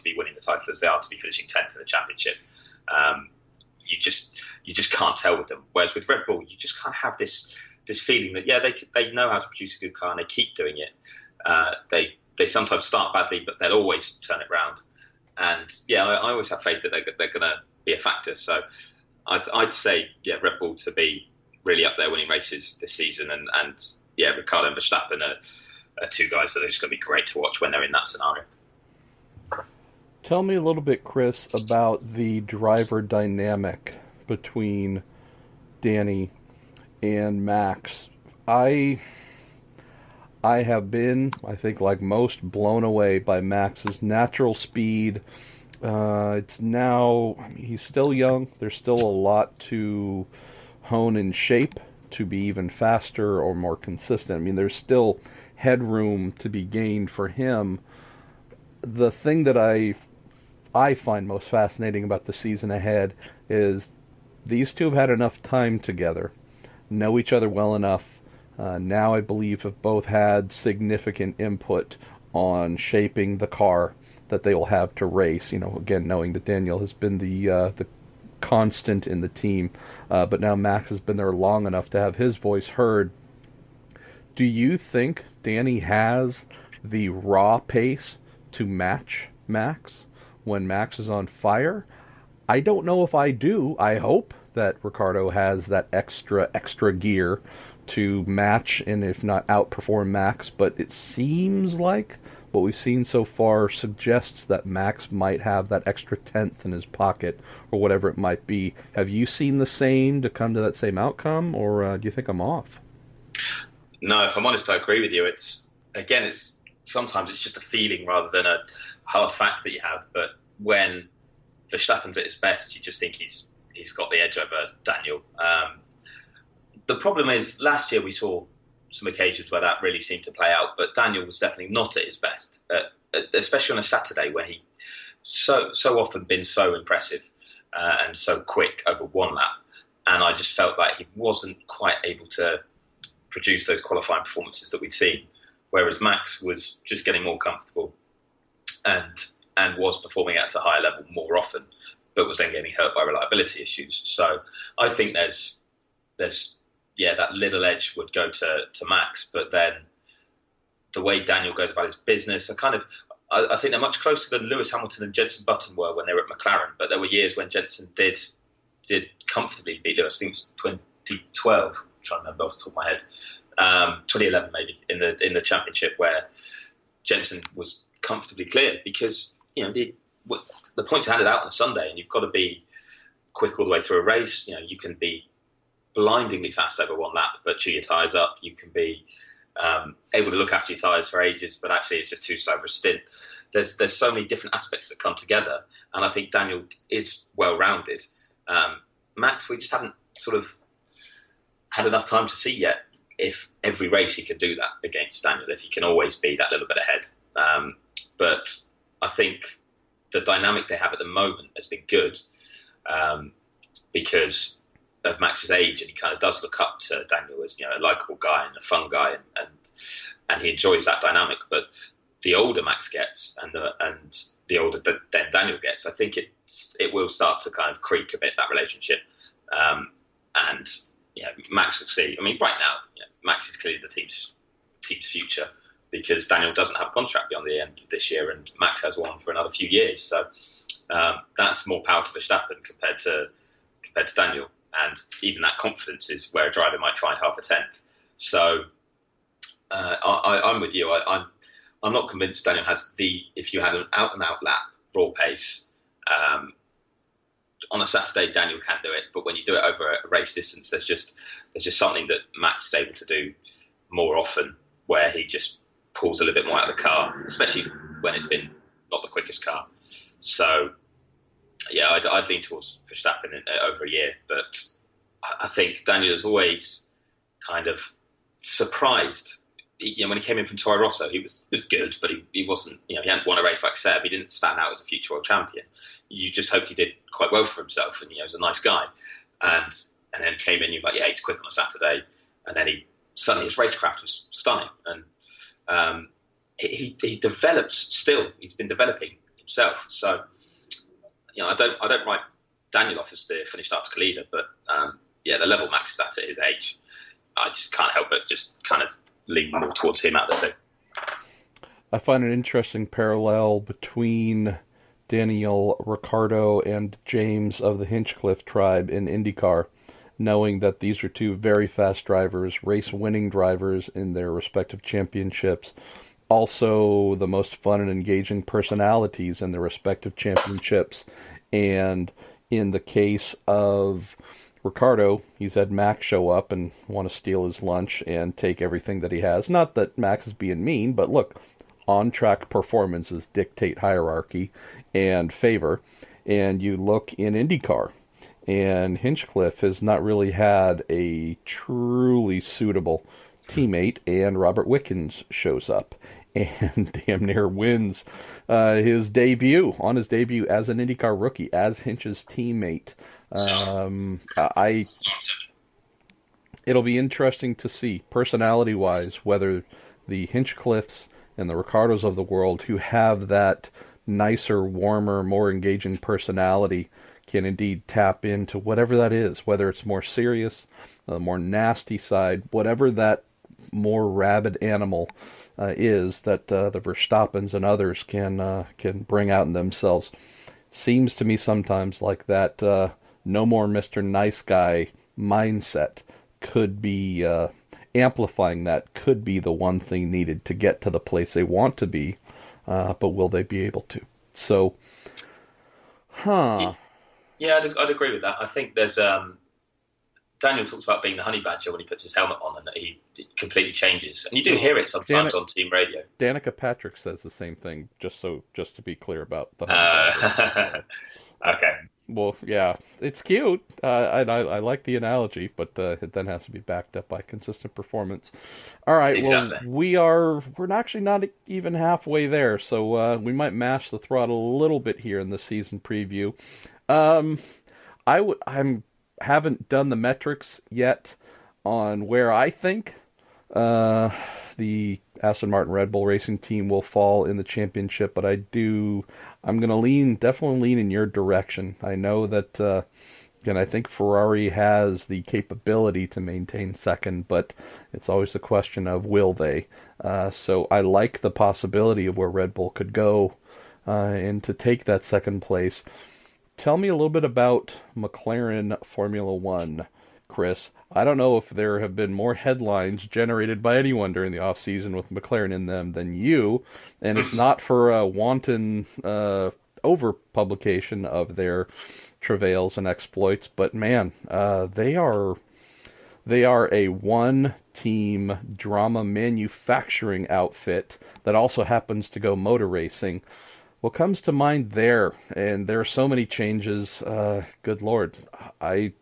to be winning the title as they are to be finishing 10th in the championship. You just can't tell with them. Whereas with Red Bull, you just kind of have this feeling that they know how to produce a good car and they keep doing it. They sometimes start badly, but they'll always turn it round. And I always have faith that they're going to be a factor. So I'd say Red Bull to be really up there winning races this season, and Ricciardo and Verstappen are two guys that are just going to be great to watch when they're in that scenario. Tell me a little bit, Chris, about the driver dynamic between Danny and Max. I have been, I think like most, blown away by Max's natural speed. It's now, he's still young. There's still a lot to hone in shape to be even faster or more consistent. I mean, there's still headroom to be gained for him. The thing that I find most fascinating about the season ahead is these two have had enough time together, know each other well enough. Now I believe have both had significant input on shaping the car that they will have to race. Again, knowing that Daniel has been the constant in the team, but now Max has been there long enough to have his voice heard. Do you think Danny has the raw pace to match Max when Max is on fire? I don't know if I do. I hope that Ricciardo has that extra gear to match and if not outperform Max, but it seems like what we've seen so far suggests that Max might have that extra tenth in his pocket or whatever it might be. Have you seen the same to come to that same outcome, or do you think I'm off? No, if I'm honest, I agree with you. It's sometimes it's just a feeling rather than a hard fact that you have. But when Verstappen's at his best, you just think he's got the edge over Daniel. The problem is, last year we saw some occasions where that really seemed to play out, but Daniel was definitely not at his best, especially on a Saturday when he so often been so impressive and so quick over one lap. And I just felt like he wasn't quite able to produce those qualifying performances that we'd seen, whereas Max was just getting more comfortable and was performing at a higher level more often, but was then getting hurt by reliability issues. So I think there's that little edge would go to Max, but then the way Daniel goes about his business, I think they're much closer than Lewis Hamilton and Jenson Button were when they were at McLaren. But there were years when Jenson did comfortably beat Lewis. I think it was 2012. I'm trying to remember off the top of my head. 2011 maybe in the championship, where Jenson was comfortably clear because the points are handed out on a Sunday, and you've got to be quick all the way through a race. You can be blindingly fast over one lap, but chew your tyres up. You can be able to look after your tyres for ages, but actually it's just too slow for a stint. There's so many different aspects that come together, and I think Daniel is well-rounded. Max, we just haven't sort of had enough time to see yet if every race he can do that against Daniel, if he can always be that little bit ahead. But I think the dynamic they have at the moment has been good because of Max's age, and he kind of does look up to Daniel as a likable guy and a fun guy, and he enjoys that dynamic. But the older Max gets, and the older then Daniel gets, I think it will start to kind of creak a bit, that relationship. And Max will see. I mean, right now, Max is clearly the team's future because Daniel doesn't have a contract beyond the end of this year, and Max has one for another few years. So that's more power to Verstappen compared to Daniel. And even that confidence is where a driver might find half a tenth. So I'm with you. I'm not convinced Daniel has if you had an out-and-out lap, raw pace, on a Saturday, Daniel can do it. But when you do it over a race distance, there's just something that Max is able to do more often, where he just pulls a little bit more out of the car, especially when it's been not the quickest car. So yeah, I'd lean towards Verstappen over a year, but I think Daniel is always kind of surprised. When he came in from Toro Rosso, he was good, but he wasn't. He hadn't won a race like Seb. He didn't stand out as a future world champion. You just hoped he did quite well for himself, and he was a nice guy. And then came in, you're like, yeah, he's quick on a Saturday, and then suddenly his racecraft was stunning, and he develops still. He's been developing himself. So, I don't write Daniel off as the finished article either, but the level Max is at his age, I just can't help but just kind of lean more towards him out of the two. I find an interesting parallel between Daniel Ricciardo and James of the Hinchcliffe tribe in IndyCar, knowing that these are two very fast drivers, race-winning drivers in their respective championships, also the most fun and engaging personalities in their respective championships. And in the case of Ricciardo, he's had Max show up and want to steal his lunch and take everything that he has. Not that Max is being mean, but look, on-track performances dictate hierarchy and favor. And you look in IndyCar, and Hinchcliffe has not really had a truly suitable teammate, and Robert Wickens shows up and damn near wins his debut as an IndyCar rookie, as Hinch's teammate. It'll be interesting to see, personality-wise, whether the Hinchcliffes and the Ricciardos of the world, who have that nicer, warmer, more engaging personality, can indeed tap into whatever that is, whether it's more serious, more nasty side, whatever that more rabid animal is that the Verstappens and others can bring out in themselves. Seems to me sometimes like that no more Mr. Nice Guy mindset could be amplifying that, could be the one thing needed to get to the place they want to be, but will they be able to? So, Yeah, I'd agree with that. I think there's Daniel talks about being the honey badger when he puts his helmet on, and that he completely changes. And you do hear it sometimes on team radio. Danica Patrick says the same thing, just to be clear about the honey badger. Okay. Well, yeah, it's cute. I like the analogy, but it then has to be backed up by consistent performance. All right, exactly. Well, we're actually not even halfway there, so we might mash the throttle a little bit here in the season preview. I haven't done the metrics yet on where I think the Aston Martin Red Bull Racing team will fall in the championship, but I'm going to definitely lean in your direction. I know that, again, I think Ferrari has the capability to maintain second, but it's always the question of will they. So I like the possibility of where Red Bull could go and to take that second place. Tell me a little bit about McLaren Formula One, Chris. I don't know if there have been more headlines generated by anyone during the off-season with McLaren in them than you, and it's not for a wanton over-publication of their travails and exploits, but man, they are a one-team drama manufacturing outfit that also happens to go motor racing. What comes to mind there, and there are so many changes, good Lord, I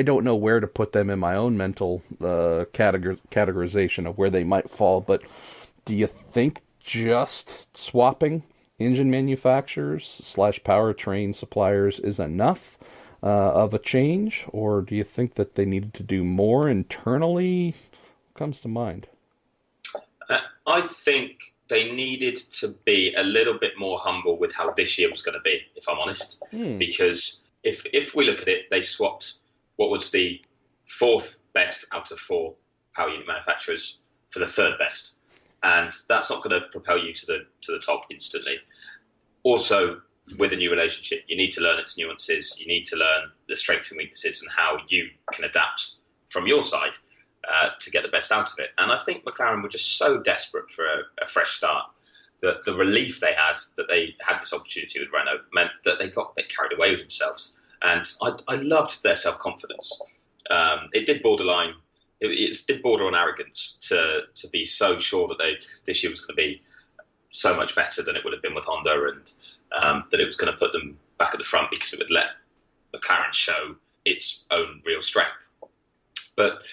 don't know where to put them in my own mental categorization of where they might fall, but do you think just swapping engine manufacturers / powertrain suppliers is enough of a change, or do you think that they needed to do more internally? What comes to mind? I think they needed to be a little bit more humble with how this year was going to be, if I'm honest. Because if we look at it, they swapped what was the fourth best out of four power unit manufacturers for the third best. And that's not going to propel you to the top instantly. Also, with a new relationship, you need to learn its nuances. You need to learn the strengths and weaknesses and how you can adapt from your side to get the best out of it. And I think McLaren were just so desperate for a fresh start that the relief they had that they had this opportunity with Renault meant that they got a bit carried away with themselves. And I loved their self-confidence. It did border on arrogance to be so sure that this year was going to be so much better than it would have been with Honda, and that it was going to put them back at the front because it would let McLaren show its own real strength. But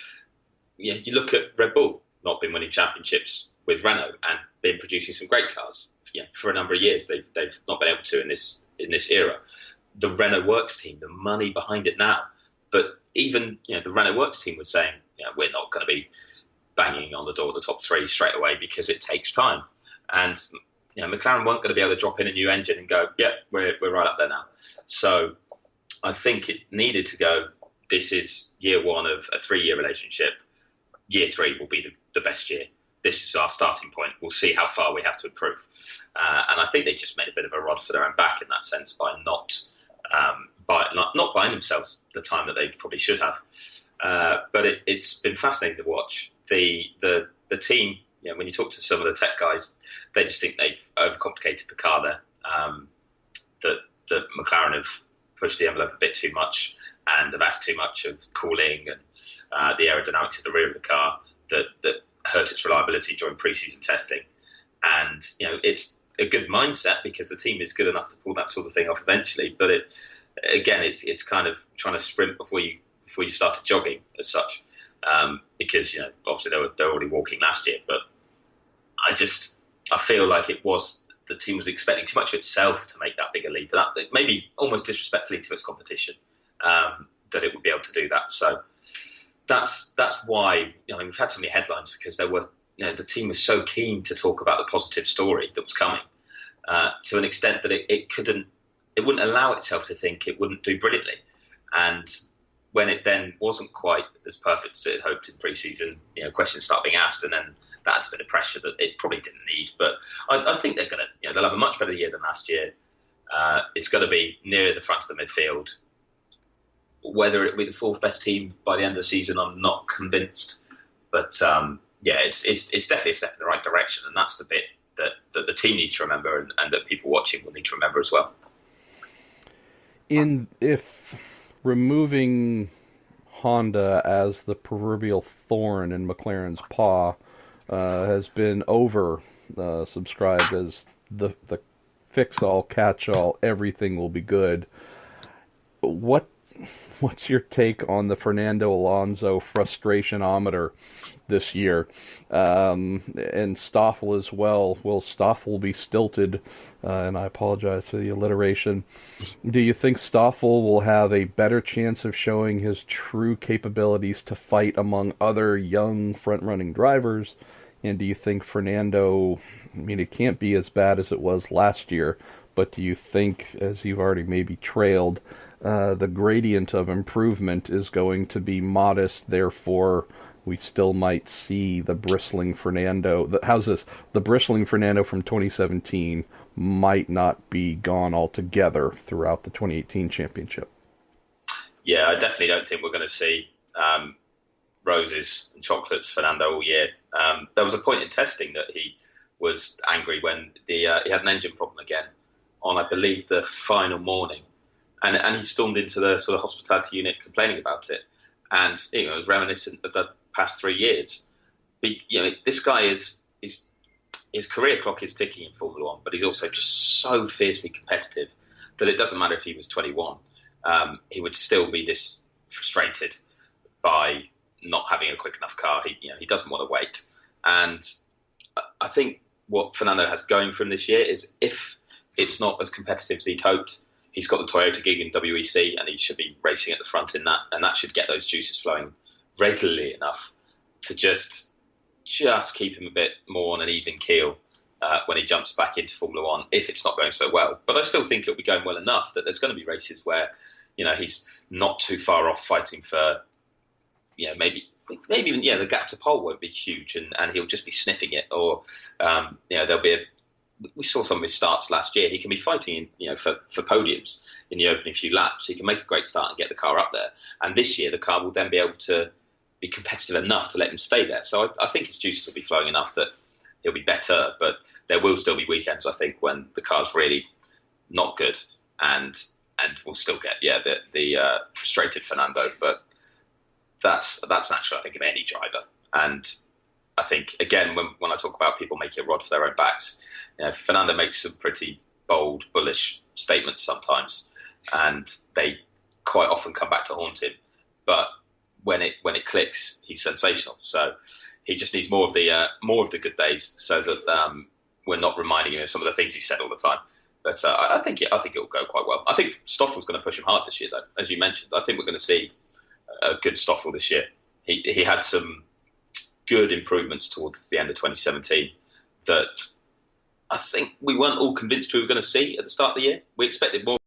yeah, you look at Red Bull not been winning championships with Renault and been producing some great cars. Yeah, for a number of years, they've not been able to in this era. The Renault Works team, the money behind it now, but even the Renault Works team was saying, we're not going to be banging on the door of the top three straight away because it takes time. And McLaren weren't going to be able to drop in a new engine and go, yeah, we're right up there now. So I think it needed to go, this is year one of a 3-year relationship. Year 3 will be the best year. This is our starting point. We'll see how far we have to improve. And I think they just made a bit of a rod for their own back in that sense by not buying themselves the time that they probably should have. But it's been fascinating to watch. The team, when you talk to some of the tech guys, they just think they've overcomplicated the car there. That McLaren have pushed the envelope a bit too much and have asked too much of cooling and the aerodynamics at the rear of the car that hurt its reliability during pre-season testing. And it's a good mindset because the team is good enough to pull that sort of thing off eventually. But it's kind of trying to sprint before you started jogging as such, because obviously they were already walking last year. But I feel like the team was expecting too much of itself to make that bigger leap, and that maybe almost disrespectfully to its competition, that it would be able to do that. So that's why we've had so many headlines, because there were the team was so keen to talk about the positive story that was coming, to an extent that it wouldn't allow itself to think it wouldn't do brilliantly. And when it then wasn't quite as perfect as it had hoped in pre-season, questions start being asked, and then that's a bit of pressure that it probably didn't need. But I think they're going to, they'll have a much better year than last year. It's going to be near the front of the midfield. Whether it will be the 4th best team by the end of the season, I'm not convinced. But it's definitely a step in the right direction, and that's the bit that the team needs to remember, and that people watching will need to remember as well. If removing Honda as the proverbial thorn in McLaren's paw has been subscribed as the fix-all, catch-all, everything will be good, what's your take on the Fernando Alonso frustrationometer this year? And Stoffel as well. Will Stoffel be stilted? And I apologize for the alliteration. Do you think Stoffel will have a better chance of showing his true capabilities to fight among other young front-running drivers? And do you think Fernando, it can't be as bad as it was last year, but do you think, as you've already maybe trailed, the gradient of improvement is going to be modest, therefore we still might see the bristling Fernando. The bristling Fernando from 2017 might not be gone altogether throughout the 2018 championship. Yeah, I definitely don't think we're going to see roses and chocolates Fernando all year. There was a point in testing that he was angry when he had an engine problem again on, I believe, the final morning. And he stormed into the sort of hospitality unit complaining about it. And it was reminiscent of the past 3 years. But, this guy his career clock is ticking in Formula One, but he's also just so fiercely competitive that it doesn't matter if he was 21. He would still be this frustrated by not having a quick enough car. He doesn't want to wait. And I think what Fernando has going for him this year is, if it's not as competitive as he'd hoped, he's got the Toyota gig in WEC, and he should be racing at the front in that, and that should get those juices flowing regularly enough to just keep him a bit more on an even keel when he jumps back into Formula One, if it's not going so well. But I still think it'll be going well enough that there's going to be races where he's not too far off fighting for maybe even the gap to pole won't be huge, and he'll just be sniffing it, or there'll be we saw some of his starts last year. He can be fighting, for podiums in the opening few laps. He can make a great start and get the car up there. And this year, the car will then be able to be competitive enough to let him stay there. So I think his juices will be flowing enough that he'll be better. But there will still be weekends, I think, when the car's really not good, and we'll still get the frustrated Fernando. But that's natural, I think, of any driver. And I think, again, when I talk about people making a rod for their own backs, Fernando makes some pretty bold, bullish statements sometimes, and they quite often come back to haunt him. But when it clicks, he's sensational. So he just needs more of the good days, so that we're not reminding him of some of the things he said all the time. But I think it will go quite well. I think Stoffel's going to push him hard this year, though, as you mentioned. I think we're going to see a good Stoffel this year. He had some good improvements towards the end of 2017 that I think we weren't all convinced we were going to see at the start of the year. We expected more